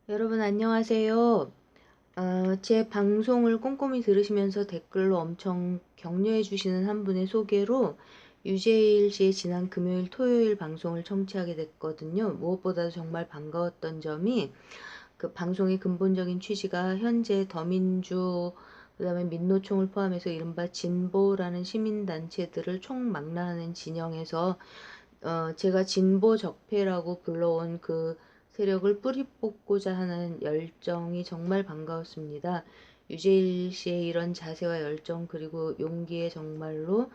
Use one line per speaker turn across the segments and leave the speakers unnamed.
여러분 안녕하세요. 제 방송을 꼼꼼히 들으시면서 댓글로 엄청 격려해 주시는 한 분의 소개로 유재일 씨의 지난 금요일 토요일 방송을 청취하게 됐거든요. 무엇보다도 정말 반가웠던 점이 그 방송의 근본적인 취지가 현재 더민주 그다음에 민노총을 포함해서 이른바 진보라는 시민단체들을 총망라하는 진영에서 제가 진보 적폐라고 불러온 그 세력을 뿌리 뽑고자 하는 열정이 정말 반가웠습니다. 유재일 씨의 이런 자세와 열정 그리고 용기에 정말로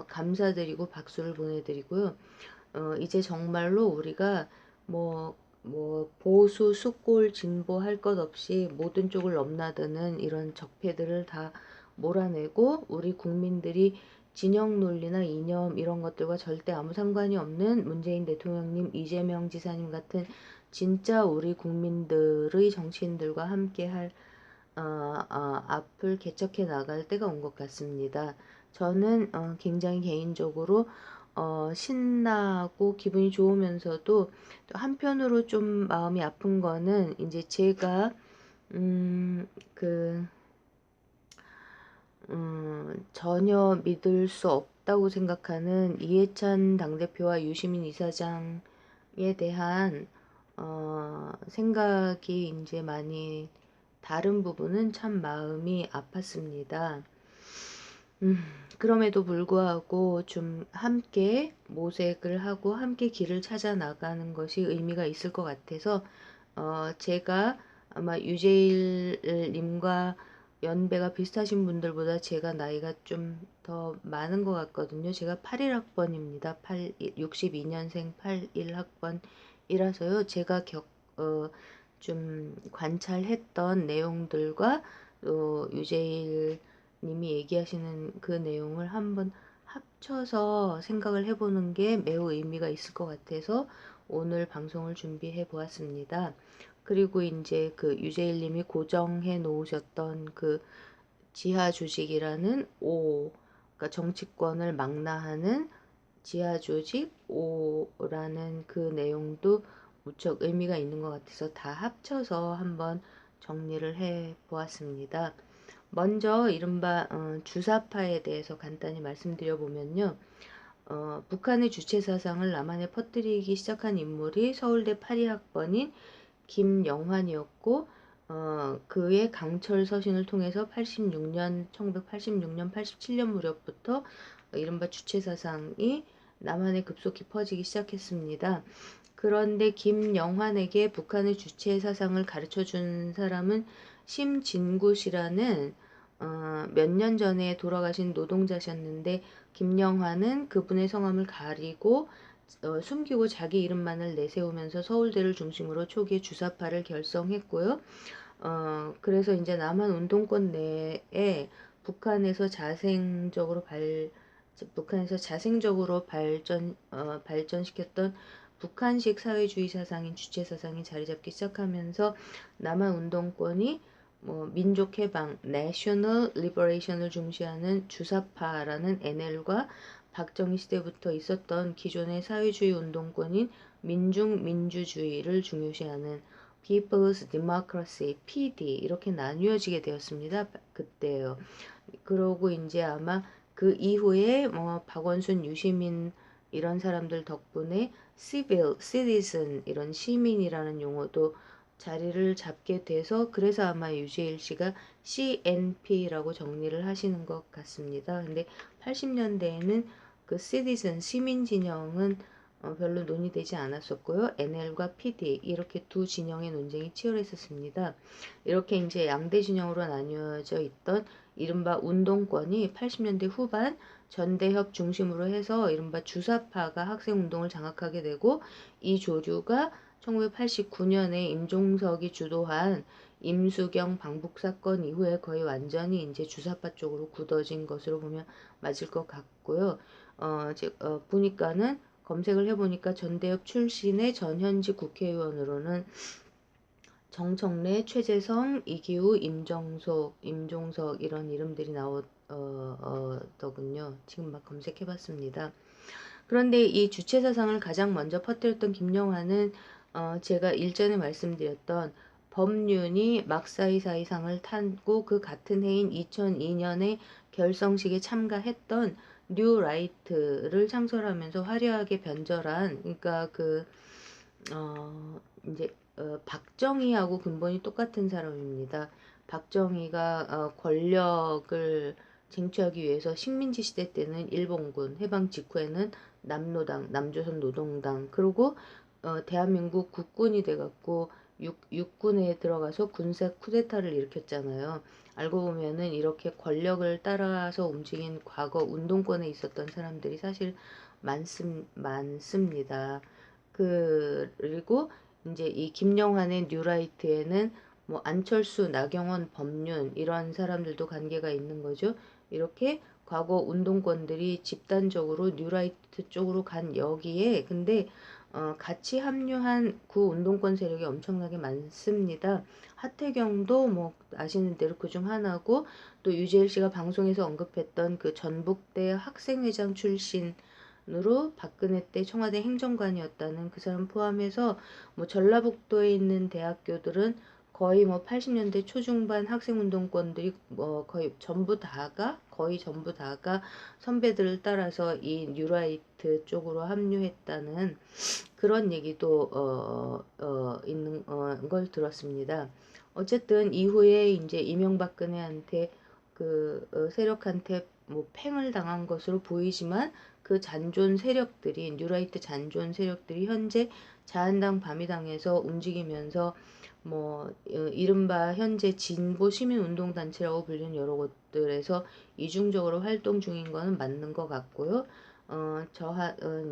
감사드리고 박수를 보내드리고요. 이제 정말로 우리가 보수, 숙골, 진보 할 것 없이 모든 쪽을 넘나드는 이런 적폐들을 다 몰아내고 우리 국민들이 진영 논리나 이념 이런 것들과 절대 아무 상관이 없는 문재인 대통령님, 이재명 지사님 같은 진짜 우리 국민들의 정치인들과 함께 할 앞을 개척해 나갈 때가 온 것 같습니다. 저는 굉장히 개인적으로 신나고 기분이 좋으면서도 또 한편으로 좀 마음이 아픈 거는 이제 제가 음, 그 전혀 믿을 수 없다고 생각하는 이해찬 당대표와 유시민 이사장에 대한 생각이 이제 많이 다른 부분은 참 마음이 아팠습니다. 음, 그럼에도 불구하고 좀 함께 모색을 하고 함께 길을 찾아 나가는 것이 의미가 있을 것 같아서 제가 아마 유재일 님과 연배가 비슷하신 분들보다 제가 나이가 좀 더 많은 것 같거든요. 제가 81학번입니다. 62년생 81학번이라서요. 제가 좀 관찰했던 내용들과 또 유재일 님이 얘기하시는 그 내용을 한번 합쳐서 생각을 해보는 게 매우 의미가 있을 것 같아서 오늘 방송을 준비해 보았습니다. 그리고 이제 그 유재일 님이 고정해 놓으셨던 그 지하 조직이라는 그러니까 정치권을 망라하는 지하 조직 오라는 그 내용도 무척 의미가 있는 것 같아서 다 합쳐서 한번 정리를 해 보았습니다. 먼저 이른바 주사파에 대해서 간단히 말씀드려 보면요. 북한의 주체 사상을 남한에 퍼뜨리기 시작한 인물이 서울대 82학번인 김영환이었고 그의 강철 서신을 통해서 1986년, 87년 무렵부터 이른바 주체 사상이 남한에 급속히 퍼지기 시작했습니다. 그런데 김영환에게 북한의 주체 사상을 가르쳐 준 사람은 심진구 씨라는 몇 년 전에 돌아가신 노동자셨는데 김영환은 그분의 성함을 가리고 숨기고 자기 이름만을 내세우면서 서울대를 중심으로 초기에 주사파를 결성했고요. 그래서 이제 남한 운동권 내에 북한에서 자생적으로 발전시켰던 북한식 사회주의 사상인 주체 사상이 자리 잡기 시작하면서 남한 운동권이 민족해방, National Liberation을 중시하는 주사파라는 NL과 박정희 시대부터 있었던 기존의 사회주의 운동권인 민중민주주의를 중요시하는 People's Democracy, PD 이렇게 나뉘어지게 되었습니다. 그때요. 그러고 이제 아마 그 이후에 박원순, 유시민 이런 사람들 덕분에 citizen 이런 시민이라는 용어도 자리를 잡게 돼서 그래서 아마 유재일 씨가 CNP라고 정리를 하시는 것 같습니다. 근데 80년대에는 그 citizen 시민 진영은 별로 논의되지 않았었고요. NL과 PD 이렇게 두 진영의 논쟁이 치열했었습니다. 이렇게 이제 양대 진영으로 나뉘어져 있던 이른바 운동권이 80년대 후반 전대협 중심으로 해서 이른바 주사파가 학생운동을 장악하게 되고 이 조류가 1989년에 임종석이 주도한 임수경 방북 사건 이후에 거의 완전히 이제 주사파 쪽으로 굳어진 것으로 보면 맞을 것 같고요. 보니까는 검색을 해보니까 전대협 출신의 전현직 국회의원으로는 정청래, 최재성, 이기우, 임종석 이런 이름들이 나오더군요. 지금 막 검색해봤습니다. 그런데 이 주체 사상을 가장 먼저 퍼뜨렸던 김영환은 제가 일전에 말씀드렸던 법륜이 막사이사이상을 타고 그 같은 해인 2002년에 결성식에 참가했던 뉴라이트를 창설하면서 화려하게 변절한, 그러니까 이제 박정희하고 근본이 똑같은 사람입니다. 박정희가 권력을 쟁취하기 위해서 식민지 시대 때는 일본군, 해방 직후에는 남노당, 남조선 노동당, 그리고 대한민국 국군이 돼갖고 육군에 들어가서 군사 쿠데타를 일으켰잖아요. 알고 보면은 이렇게 권력을 따라서 움직인 과거 운동권에 있었던 사람들이 사실 많습니다. 그리고 이제 이 김영환의 뉴라이트에는 뭐 안철수, 나경원, 법륜 이런 사람들도 관계가 있는 거죠. 이렇게 과거 운동권들이 집단적으로 뉴라이트 쪽으로 간 여기에 근데 같이 합류한 구 운동권 세력이 엄청나게 많습니다. 하태경도 뭐 아시는 대로 그중 하나고 또 유재일 씨가 방송에서 언급했던 그 전북대 학생회장 출신으로 박근혜 때 청와대 행정관이었다는 그 사람 포함해서 뭐 전라북도에 있는 대학교들은 거의 뭐 80년대 초중반 학생운동권들이 뭐 거의 전부 다가 선배들을 따라서 이 뉴라이트 쪽으로 합류했다는 그런 얘기도 있는 걸 들었습니다. 어쨌든 이후에 이제 이명박근혜한테 세력한테 뭐 팽을 당한 것으로 보이지만 그 잔존 세력들이 뉴라이트 잔존 세력들이 현재 자한당 바미당에서 움직이면서 뭐 이른바 현재 진보 시민운동단체라고 불리는 여러 곳들에서 이중적으로 활동 중인 거는 맞는 것 같고요.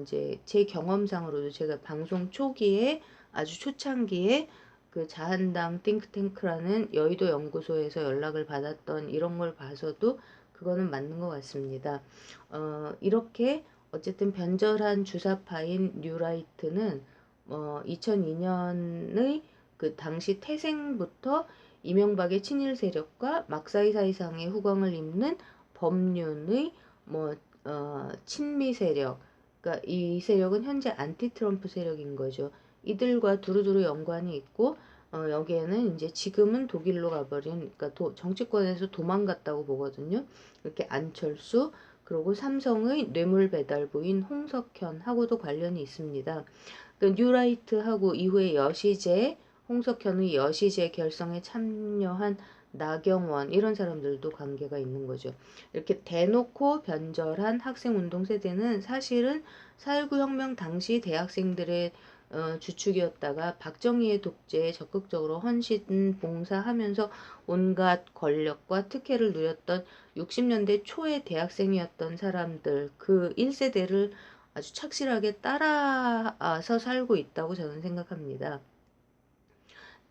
이제 제 경험상으로도 제가 방송 초기에 아주 초창기에 그 자한당 띵크탱크라는 여의도 연구소에서 연락을 받았던 이런 걸 봐서도 그거는 맞는 것 같습니다. 이렇게 어쨌든 변절한 주사파인 뉴라이트는 2002년의 그 당시 태생부터 이명박의 친일 세력과 막사이사이상의 후광을 입는 법륜의 뭐 친미 세력, 그러니까 이 세력은 현재 안티 트럼프 세력인 거죠. 이들과 두루두루 연관이 있고 여기에는 이제 지금은 독일로 가버린 그러니까 정치권에서 도망갔다고 보거든요. 이렇게 안철수 그리고 삼성의 뇌물 배달부인 홍석현하고도 관련이 있습니다. 그 뉴라이트하고 이후에 여시제 홍석현의 여시제 결성에 참여한 나경원 이런 사람들도 관계가 있는 거죠. 이렇게 대놓고 변절한 학생운동 세대는 사실은 4.19 혁명 당시 대학생들의 주축이었다가 박정희의 독재에 적극적으로 헌신 봉사하면서 온갖 권력과 특혜를 누렸던 60년대 초의 대학생이었던 사람들 그 1세대를 아주 착실하게 따라서 살고 있다고 저는 생각합니다.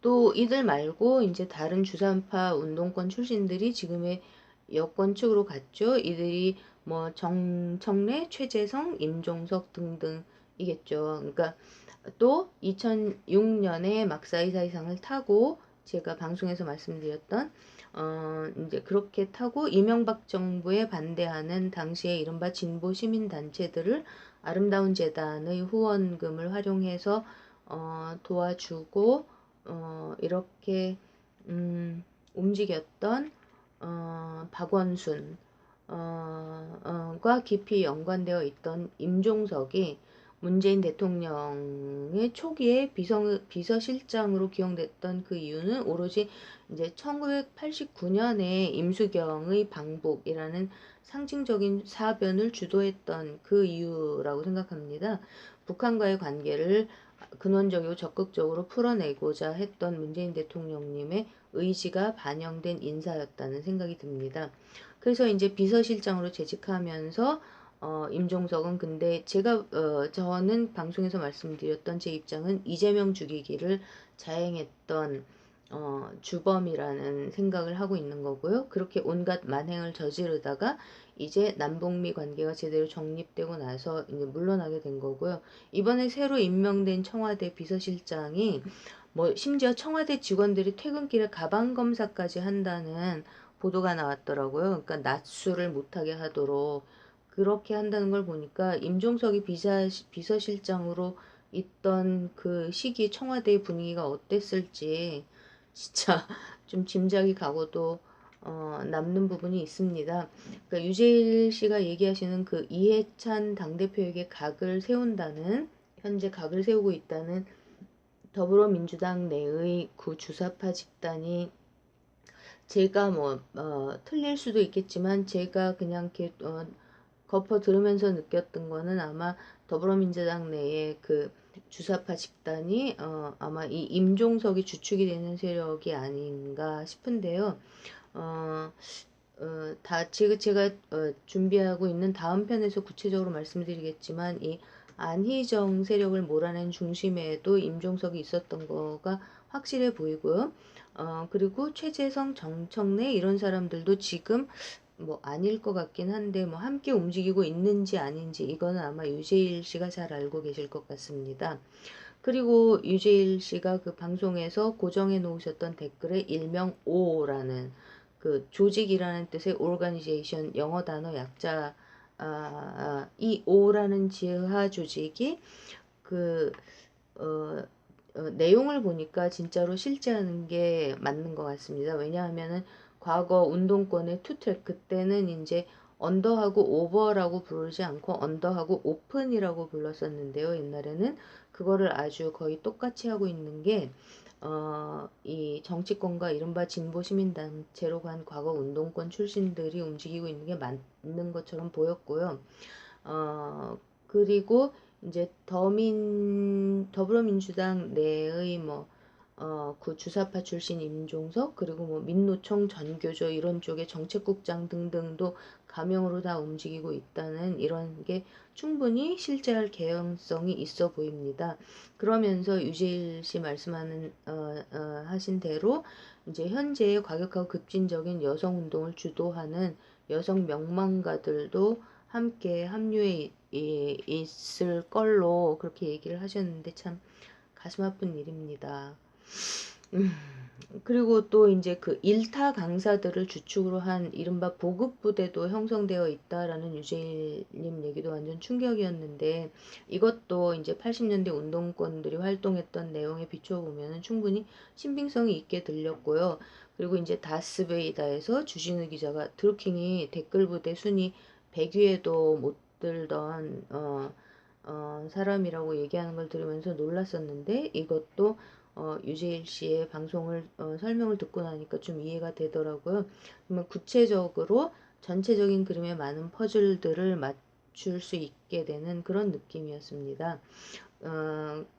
또 이들 말고 이제 다른 주산파 운동권 출신들이 지금의 여권 측으로 갔죠. 이들이 뭐 정청래, 최재성, 임종석 등등이겠죠. 그러니까 또 2006년에 막사이사이상을 타고 제가 방송에서 말씀드렸던 이제 그렇게 타고 이명박 정부에 반대하는 당시에 이른바 진보 시민 단체들을 아름다운 재단의 후원금을 활용해서 도와주고 이렇게 움직였던 박원순 과 깊이 연관되어 있던 임종석이 문재인 대통령의 초기에 비서실장으로 기용됐던 그 이유는 오로지 이제 1989년에 임수경의 방북이라는 상징적인 사변을 주도했던 그 이유라고 생각합니다. 북한과의 관계를 근원적이고 적극적으로 풀어내고자 했던 문재인 대통령님의 의지가 반영된 인사였다는 생각이 듭니다. 그래서 이제 비서실장으로 재직하면서 임종석은 근데 저는 방송에서 말씀드렸던 제 입장은 이재명 죽이기를 자행했던 주범이라는 생각을 하고 있는 거고요. 그렇게 온갖 만행을 저지르다가 이제 남북미 관계가 제대로 정립되고 나서 이제 물러나게 된 거고요. 이번에 새로 임명된 청와대 비서실장이 뭐 심지어 청와대 직원들이 퇴근길에 가방 검사까지 한다는 보도가 나왔더라고요. 그러니까 낮술을 못하게 하도록 그렇게 한다는 걸 보니까 임종석이 비서실장으로 있던 그 시기 청와대 분위기가 어땠을지 진짜 좀 짐작이 가고도 남는 부분이 있습니다. 그러니까 유재일 씨가 얘기하시는 그 이해찬 당대표에게 각을 세운다는, 현재 각을 세우고 있다는 더불어민주당 내의 구 주사파 집단이, 제가 뭐 틀릴 수도 있겠지만 제가 그냥 이렇게 겉어 들으면서 느꼈던 거는 아마 더불어민주당 내에 그 주사파 집단이 아마 이 임종석이 주축이 되는 세력이 아닌가 싶은데요. 어, 지금 제가 준비하고 있는 다음 편에서 구체적으로 말씀드리겠지만, 이 안희정 세력을 몰아낸 중심에도 임종석이 있었던 거가 확실해 보이고요. 그리고 최재성, 정청래 이런 사람들도 지금 뭐 아닐 것 같긴 한데, 뭐 함께 움직이고 있는지 아닌지 이거는 아마 유재일 씨가 잘 알고 계실 것 같습니다. 그리고 유재일 씨가 그 방송에서 고정해 놓으셨던 댓글에 일명 O라는, 그 조직이라는 뜻의 organization 영어 단어 약자, 이 O라는 지하 조직이 그 내용을 보니까 진짜로 실제 하는 게 맞는 것 같습니다. 왜냐하면은 과거 운동권의 투트랙, 그때는 이제 언더하고 오버라고 부르지 않고 언더하고 오픈이라고 불렀었는데요. 옛날에는 그거를 아주 거의 똑같이 하고 있는 게 이 정치권과 이른바 진보 시민단체로 간 과거 운동권 출신들이 움직이고 있는 게 맞는 것처럼 보였고요. 그리고 이제 더불어민주당 내의 뭐, 그 주사파 출신 임종석, 그리고 뭐 민노총 전교조 이런 쪽의 정책국장 등등도 가명으로 다 움직이고 있다는 이런 게 충분히 실제할 개연성이 있어 보입니다. 그러면서 유재일 씨 말씀하는, 하신 대로 이제 현재의 과격하고 급진적인 여성 운동을 주도하는 여성 명망가들도 함께 합류해 있을 걸로 그렇게 얘기를 하셨는데, 참 가슴 아픈 일입니다. 음, 그리고 또 이제 그 일타 강사들을 주축으로 한 이른바 보급부대도 형성되어 있다라는 유재일님 얘기도 완전 충격이었는데, 이것도 이제 80년대 운동권들이 활동했던 내용에 비춰보면 충분히 신빙성이 있게 들렸고요. 그리고 이제 다스베이다에서 주진우 기자가 드루킹이 댓글 부대 순위 100위에도 못 들던 사람이라고 얘기하는 걸 들으면서 놀랐었는데, 이것도 유재일 씨의 방송을 설명을 듣고 나니까 좀 이해가 되더라고요. 그러면 구체적으로 전체적인 그림의 많은 퍼즐들을 맞출 수 있게 되는 그런 느낌이었습니다.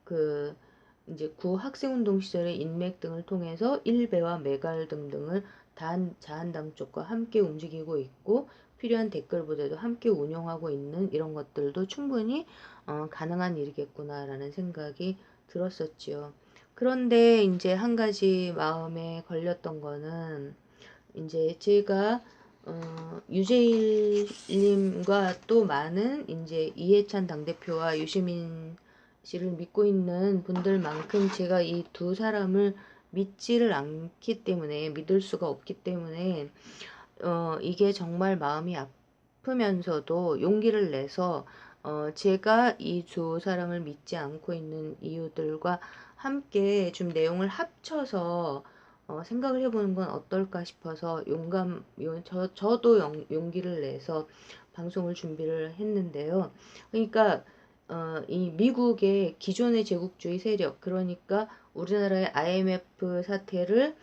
그 이제 구 학생운동 시절의 인맥 등을 통해서 일베와 메갈 등등을 자한당 쪽과 함께 움직이고 있고, 필요한 댓글 부대도 함께 운영하고 있는 이런 것들도 충분히 가능한 일이겠구나라는 생각이 들었었지요. 그런데 이제 한 가지 마음에 걸렸던 거는, 이제 제가 유재일님과 또 많은 이제 이해찬 당대표와 유시민 씨를 믿고 있는 분들만큼 제가 이 두 사람을 믿지를 않기 때문에, 믿을 수가 없기 때문에 이게 정말 마음이 아프면서도 용기를 내서 제가 이 두 사람을 믿지 않고 있는 이유들과 함께 좀 내용을 합쳐서 생각을 해보는 건 어떨까 싶어서 저도 용기를 내서 방송을 준비를 했는데요. 그러니까 이 미국의 기존의 제국주의 세력, 그러니까 우리나라의 IMF 사태를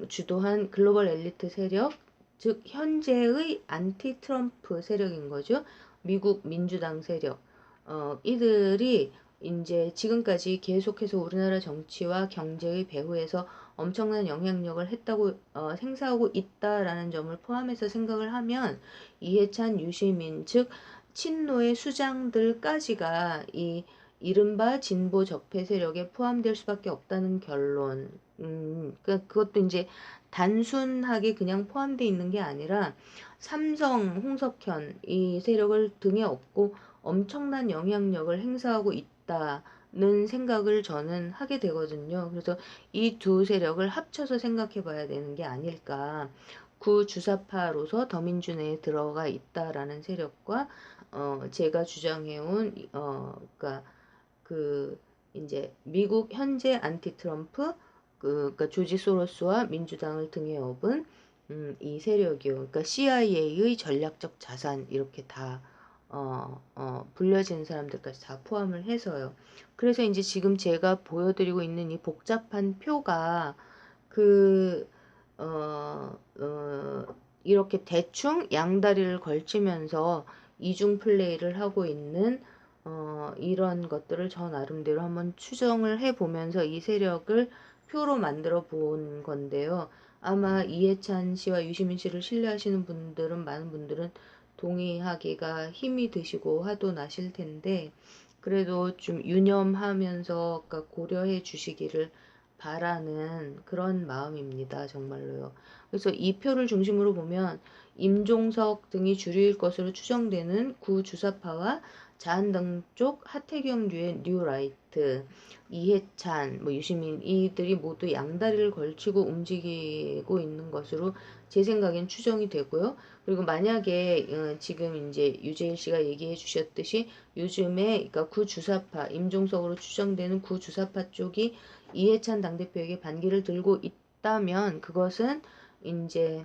주도한 글로벌 엘리트 세력, 즉 현재의 안티 트럼프 세력인 거죠. 미국 민주당 세력. 이들이 이제 지금까지 계속해서 우리나라 정치와 경제의 배후에서 엄청난 영향력을 행사하고 있다라는 점을 포함해서 생각을 하면, 이해찬, 유시민, 즉 친노의 수장들까지가 이 이른바 진보 적폐 세력에 포함될 수밖에 없다는 결론. 그것도 이제 단순하게 그냥 포함되어 있는 게 아니라 삼성, 홍석현 이 세력을 등에 업고 엄청난 영향력을 행사하고 있다는 생각을 저는 하게 되거든요. 그래서 이 두 세력을 합쳐서 생각해 봐야 되는 게 아닐까. 구주사파로서 더민주 내에 들어가 있다라는 세력과 제가 주장해온 그러니까 그 이제 미국 현재 안티 트럼프 그러니까 조지 소로스와 민주당을 등에 업은 이 세력이요. 그러니까 CIA의 전략적 자산 이렇게 다 불려지는 사람들까지 다 포함을 해서요. 그래서 이제 지금 제가 보여드리고 있는 이 복잡한 표가 그, 이렇게 대충 양다리를 걸치면서 이중 플레이를 하고 있는 이런 것들을 저 나름대로 한번 추정을 해보면서 이 세력을 표로 만들어 본 건데요. 아마 이해찬 씨와 유시민 씨를 신뢰하시는 분들은 많은 분들은 동의하기가 힘이 드시고 화도 나실 텐데 그래도 좀 유념하면서 그러니까 고려해 주시기를 바라는 그런 마음입니다. 정말로요. 그래서 이 표를 중심으로 보면 임종석 등이 주류일 것으로 추정되는 구주사파와 자한당 쪽 하태경류의 뉴라이트, 이해찬, 유시민 이들이 모두 양다리를 걸치고 움직이고 있는 것으로 제 생각엔 추정이 되고요. 그리고 만약에 지금 이제 유재일 씨가 얘기해 주셨듯이 요즘에 그러니까 구주사파, 임종석으로 추정되는 구주사파 쪽이 이해찬 당대표에게 반기를 들고 있다면 그것은 이제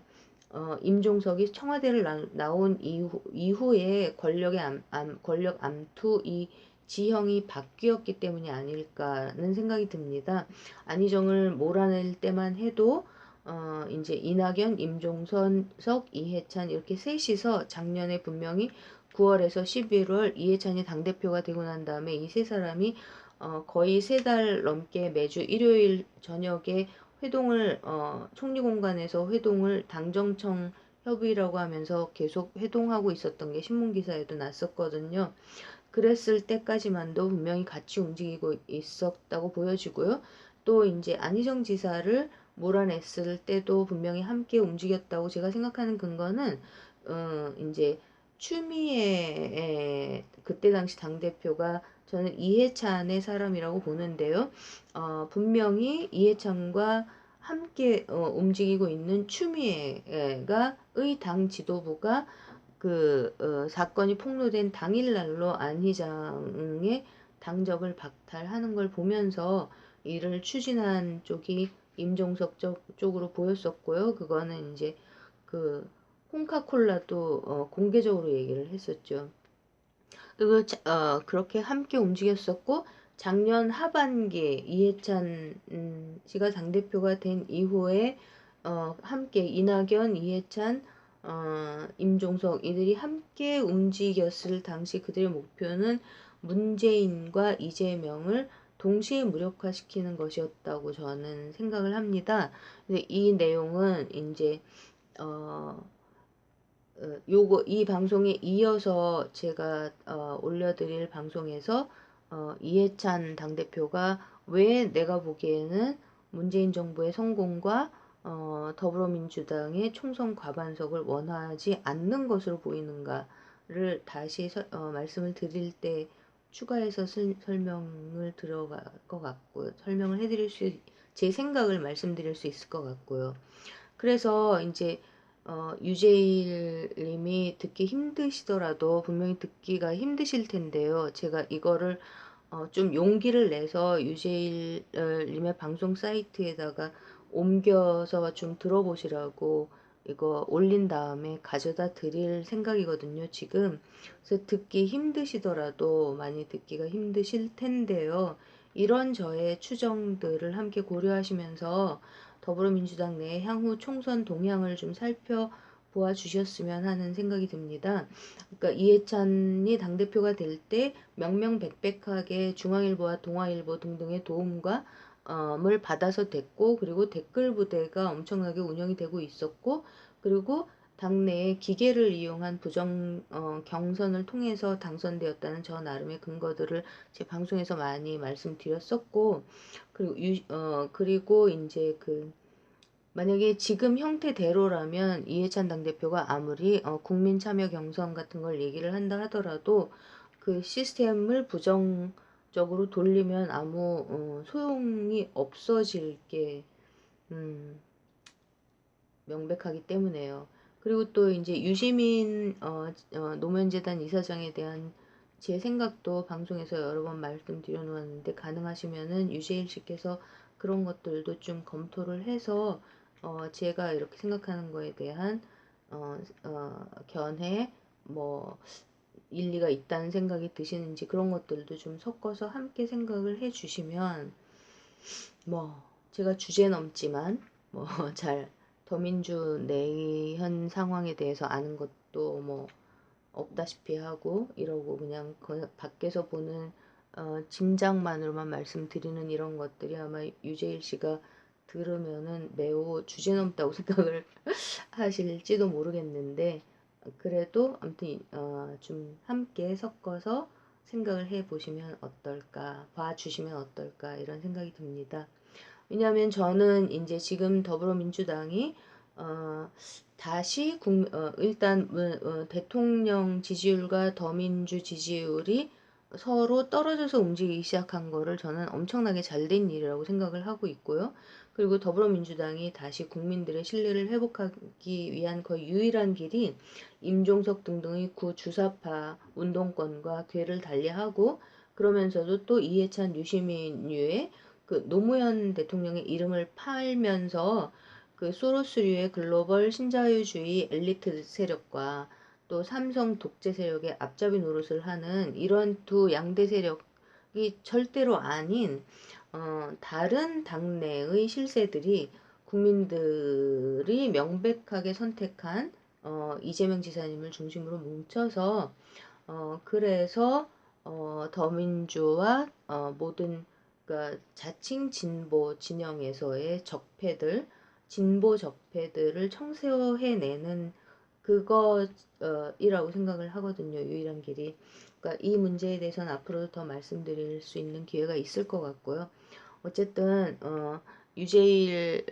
임종석이 청와대를 나온 이후에 권력 암투 이 지형이 바뀌었기 때문이 아닐까는 생각이 듭니다. 안희정을 몰아낼 때만 해도 이제 이낙연, 임종석, 이해찬 이렇게 셋이서 작년에 분명히 9월에서 11월 이해찬이 당대표가 되고 난 다음에 이 세 사람이 거의 3달 넘게 매주 일요일 저녁에 회동을 총리공관에서 회동을 당정청 협의라고 하면서 계속 회동하고 있었던 게 신문기사에도 났었거든요. 그랬을 때까지만도 분명히 같이 움직이고 있었다고 보여지고요. 또 이제 안희정 지사를 몰아냈을 때도 분명히 함께 움직였다고 제가 생각하는 근거는 이제 추미애 그때 당시 당대표가 저는 이해찬의 사람이라고 보는데요. 분명히 이해찬과 함께 움직이고 있는 추미애가 의 당 지도부가 사건이 폭로된 당일날로 안희정의 당적을 박탈하는 걸 보면서 이를 추진한 쪽이 임종석 쪽으로 보였었고요. 그거는 이제 그 홍카콜라도 공개적으로 얘기를 했었죠. 그리고 그렇게 함께 움직였었고 작년 하반기에 이해찬 씨가 당대표가 된 이후에 함께 이낙연, 이해찬, 임종석 이들이 함께 움직였을 당시 그들의 목표는 문재인과 이재명을 동시에 무력화시키는 것이었다고 저는 생각을 합니다. 근데 이 내용은 이제 어, 이 방송에 이어서 제가 올려드릴 방송에서 이해찬 당대표가 왜 내가 보기에는 문재인 정부의 성공과 더불어민주당의 총선 과반석을 원하지 않는 것으로 보이는가를 다시 말씀을 드릴 때 추가해서 설명을 들어갈 것 같고요. 설명을 해드릴 제 생각을 말씀드릴 수 있을 것 같고요. 그래서 이제 유재일 님이 듣기 힘드시더라도 분명히 듣기가 힘드실 텐데요. 제가 이거를 좀 용기를 내서 유재일 님의 방송 사이트에다가 옮겨서 좀 들어보시라고 이거 올린 다음에 가져다 드릴 생각이거든요, 지금. 그래서 듣기 힘드시더라도 많이 듣기가 힘드실 텐데요. 이런 저의 추정들을 함께 고려하시면서 더불어민주당 내 향후 총선 동향을 좀 살펴보아 주셨으면 하는 생각이 듭니다. 그러니까 이해찬이 당대표가 될 때 명명백백하게 중앙일보와 동아일보 등등의 도움과 을 받아서 됐고 그리고 댓글 부대가 엄청나게 운영이 되고 있었고 그리고 당내에 기계를 이용한 경선을 통해서 당선되었다는 저 나름의 근거들을 제 방송에서 많이 말씀드렸었고 그리고 이제 만약에 지금 형태대로라면 이해찬 당대표가 아무리 국민 참여 경선 같은 걸 얘기를 한다 하더라도 그 시스템을 부정적으로 돌리면 아무 소용이 없어질 게 명백하기 때문에요. 그리고 또 이제 유시민 노무현재단 이사장에 대한 제 생각도 방송에서 여러 번 말씀드려 놓았는데, 가능하시면은 유재일 씨께서 그런 것들도 좀 검토를 해서 제가 이렇게 생각하는 거에 대한 견해, 뭐 일리가 있다는 생각이 드시는지 그런 것들도 좀 섞어서 함께 생각을 해 주시면, 뭐 제가 주제 넘지만 뭐 잘 더민주 내현 상황에 대해서 아는 것도 뭐 없다시피 하고 이러고, 그냥 밖에서 보는 짐작만으로만 말씀드리는 이런 것들이 아마 유재일 씨가 들으면은 매우 주제넘다고 생각을 하실지도 모르겠는데, 그래도 아무튼 좀 함께 섞어서 생각을 해 보시면 어떨까, 봐 주시면 어떨까, 이런 생각이 듭니다. 왜냐하면 저는 이제 지금 더불어민주당이 다시 일단 대통령 지지율과 더민주 지지율이 서로 떨어져서 움직이기 시작한 거를 저는 엄청나게 잘된 일이라고 생각을 하고 있고요. 그리고 더불어민주당이 다시 국민들의 신뢰를 회복하기 위한 거의 유일한 길이 임종석 등등의 구주사파 운동권과 궤를 달리하고, 그러면서도 또 이해찬 유시민류의 그 노무현 대통령의 이름을 팔면서 그 소로스류의 글로벌 신자유주의 엘리트 세력과 또 삼성 독재 세력의 앞잡이 노릇을 하는 이런 두 양대 세력이 절대로 아닌 다른 당내의 실세들이 국민들이 명백하게 선택한 이재명 지사님을 중심으로 뭉쳐서 그래서 더민주와 모든, 그러니까 자칭 진보 진영에서의 적폐들, 진보 적폐들을 청소해내는 그거이라고 생각을 하거든요. 유일한 길이. 그러니까 이 문제에 대해서는 앞으로도 더 말씀드릴 수 있는 기회가 있을 것 같고요. 어쨌든 유재일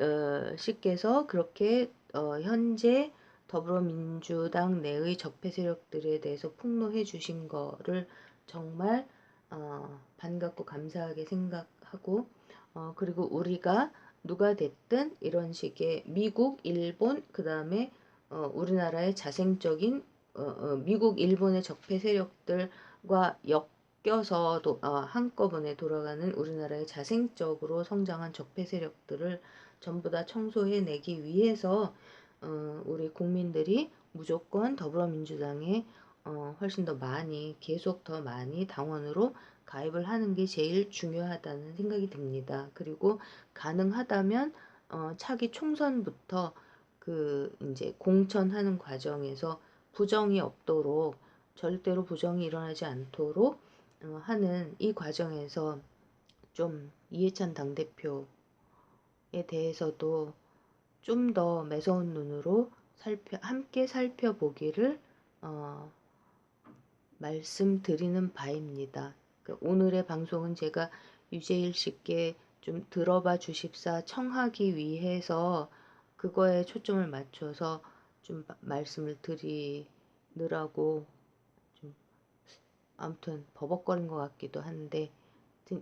씨께서 그렇게 현재 더불어민주당 내의 적폐 세력들에 대해서 폭로해 주신 거를 정말 반갑고 감사하게 생각하고, 그리고 우리가 누가 됐든 이런 식의 미국, 일본, 그 다음에 우리나라의 자생적인 미국, 일본의 적폐 세력들과 엮여서 한꺼번에 돌아가는 우리나라의 자생적으로 성장한 적폐 세력들을 전부 다 청소해내기 위해서 우리 국민들이 무조건 더불어민주당에 훨씬 더 많이, 계속 더 많이 당원으로 가입을 하는 게 제일 중요하다는 생각이 듭니다. 그리고 가능하다면 차기 총선부터 그 이제 공천하는 과정에서 부정이 없도록, 절대로 부정이 일어나지 않도록 하는 이 과정에서 좀 이해찬 당대표에 대해서도 좀 더 매서운 눈으로 함께 살펴보기를 말씀드리는 바입니다. 오늘의 방송은 제가 유재일 씨께 좀 들어봐 주십사 청하기 위해서 그거에 초점을 맞춰서 좀 말씀을 드리느라고 좀 아무튼 버벅거린 것 같기도 한데,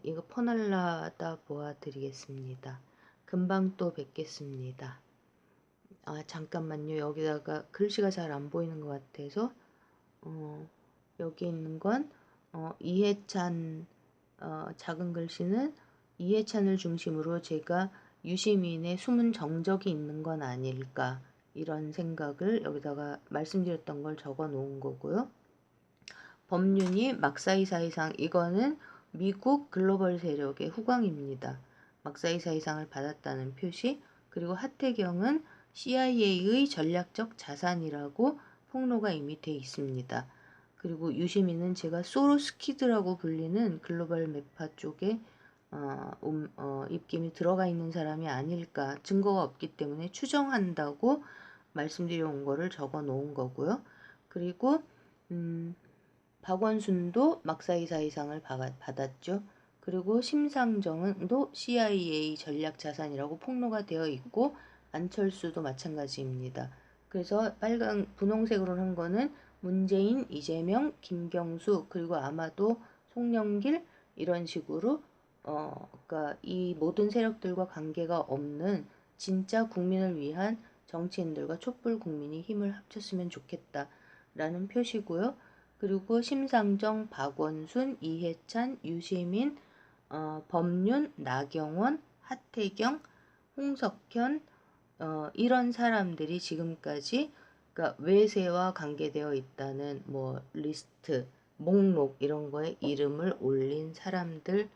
이거 퍼날라다 보아드리겠습니다. 금방 또 뵙겠습니다. 잠깐만요. 여기다가 글씨가 잘 안 보이는 것 같아서 여기 있는 건 이해찬, 작은 글씨는 이해찬을 중심으로 제가 유시민의 숨은 정적이 있는 건 아닐까, 이런 생각을 여기다가 말씀드렸던 걸 적어 놓은 거고요. 법륜이 막사이사이상, 이거는 미국 글로벌 세력의 후광입니다. 막사이사이상을 받았다는 표시. 그리고 하태경은 CIA의 전략적 자산이라고 폭로가 이미 돼 있습니다. 그리고 유시민은 제가 소로스키드라고 불리는 글로벌 매파 쪽에 입김이 들어가 있는 사람이 아닐까, 증거가 없기 때문에 추정한다고 말씀드려 온 거를 적어 놓은 거고요. 그리고 박원순도 막사이사이상을 받았죠. 그리고 심상정도 CIA 전략 자산이라고 폭로가 되어 있고, 안철수도 마찬가지입니다. 그래서 분홍색으로 한 거는 문재인, 이재명, 김경수, 그리고 아마도 송영길, 이런 식으로 그러니까 이 모든 세력들과 관계가 없는 진짜 국민을 위한 정치인들과 촛불 국민이 힘을 합쳤으면 좋겠다라는 표시고요. 그리고 심상정, 박원순, 이해찬, 유시민, 법륜, 나경원, 하태경, 홍석현, 이런 사람들이 지금까지 그러니까 외세와 관계되어 있다는 뭐 리스트, 목록 이런 거에 이름을 올린 사람들입니다.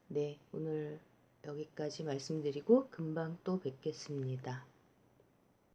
네, 오늘 여기까지 말씀드리고 금방 또 뵙겠습니다.